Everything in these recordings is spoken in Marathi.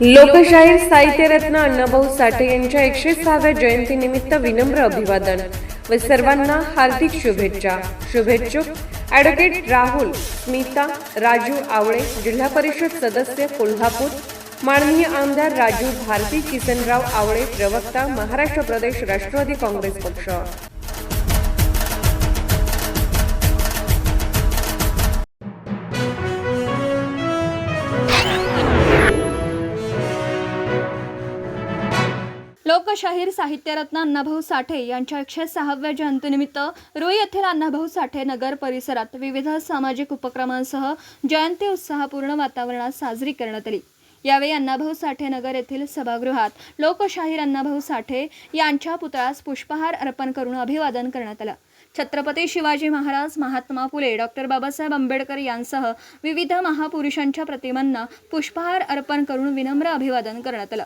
लोकशाहीर साहित्यरत्न अण्णाभाऊ साठे यांच्या 106व्या जयंतीनिमित्त विनम्र अभिवादन व सर्वांना हार्दिक शुभेच्छा. शुभेच्छुक ॲडव्होकेट राहुल स्मिता राजू आवळे, जिल्हा परिषद सदस्य कोल्हापूर, माननीय आमदार राजू भारती, किसनराव आवळे, प्रवक्ता महाराष्ट्र प्रदेश राष्ट्रवादी काँग्रेस पक्ष. लोकशाहीर साहित्यरत्न अण्णाभाऊ साठे यांच्या 106व्या जयंतीनिमित्त रुई येथील अण्णाभाऊ साठे नगर परिसरात विविध सामाजिक उपक्रमांसह जयंती उत्साहपूर्ण वातावरणात साजरी करण्यात आली. यावेळी अण्णाभाऊ साठे नगर येथील सभागृहात लोकशाहीर अण्णाभाऊ साठे यांच्या पुतळ्यास पुष्पहार अर्पण करून अभिवादन करण्यात आलं. छत्रपती शिवाजी महाराज, महात्मा फुले, डॉक्टर बाबासाहेब आंबेडकर यांसह विविध महापुरुषांच्या प्रतिमांना पुष्पहार अर्पण करून विनम्र अभिवादन करण्यात आलं.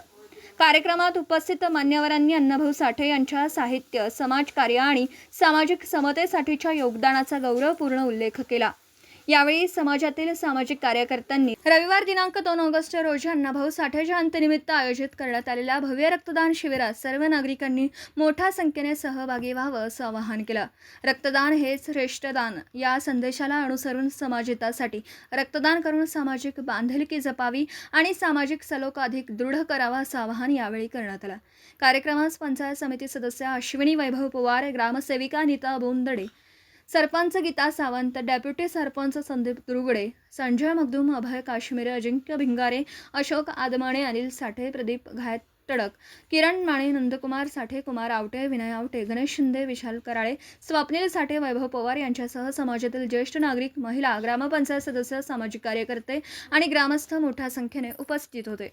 कार्यक्रमात उपस्थित मान्यवरांनी अण्णाभाऊ साठे यांच्या साहित्य, समाजकार्य आणि सामाजिक समतेसाठीच्या योगदानाचा गौरवपूर्ण उल्लेख केला. यावेळी समाजातील सामाजिक कार्यकर्त्यांनी रविवार दिनांक 2 ऑगस्ट रोजी अण्णाभाऊ साठे जयंतीनिमित्त आयोजित करण्यात आलेल्या भव्य रक्तदान शिबिरात सर्व नागरिकांनी मोठ्या संख्येने सहभागी व्हावं असं आवाहन केलं. रक्तदान हेच श्रेष्ठ दान या संदेशाला अनुसरून समाजहितासाठी रक्तदान करून सामाजिक बांधिलकी जपावी आणि सामाजिक सलोखा अधिक दृढ करावा असं आवाहन यावेळी करण्यात आलं. कार्यक्रमास पंचायत समिती सदस्य अश्विनी वैभव पवार, ग्रामसेविका नीता बोंदडे, सरपंच गीता सावंत, डेप्युटी सरपंच संदीप दुर्गुडे, संजय मगदूम, अभय काश्मीर, अजिंक्य भिंगारे, अशोक आदमाणे, अनिल साठे, प्रदीप घायत टडक, किरण माने, नंदकुमार साठे, कुमार आवटे, विनय आवटे, गणेश शिंदे, विशाल कराळे, स्वप्नील साठे, वैभव पवार यांच्यासह समाजातील ज्येष्ठ नागरिक, महिला, ग्रामपंचायत सदस्य, सामाजिक कार्यकर्ते आणि ग्रामस्थ मोठ्या संख्येने उपस्थित होते.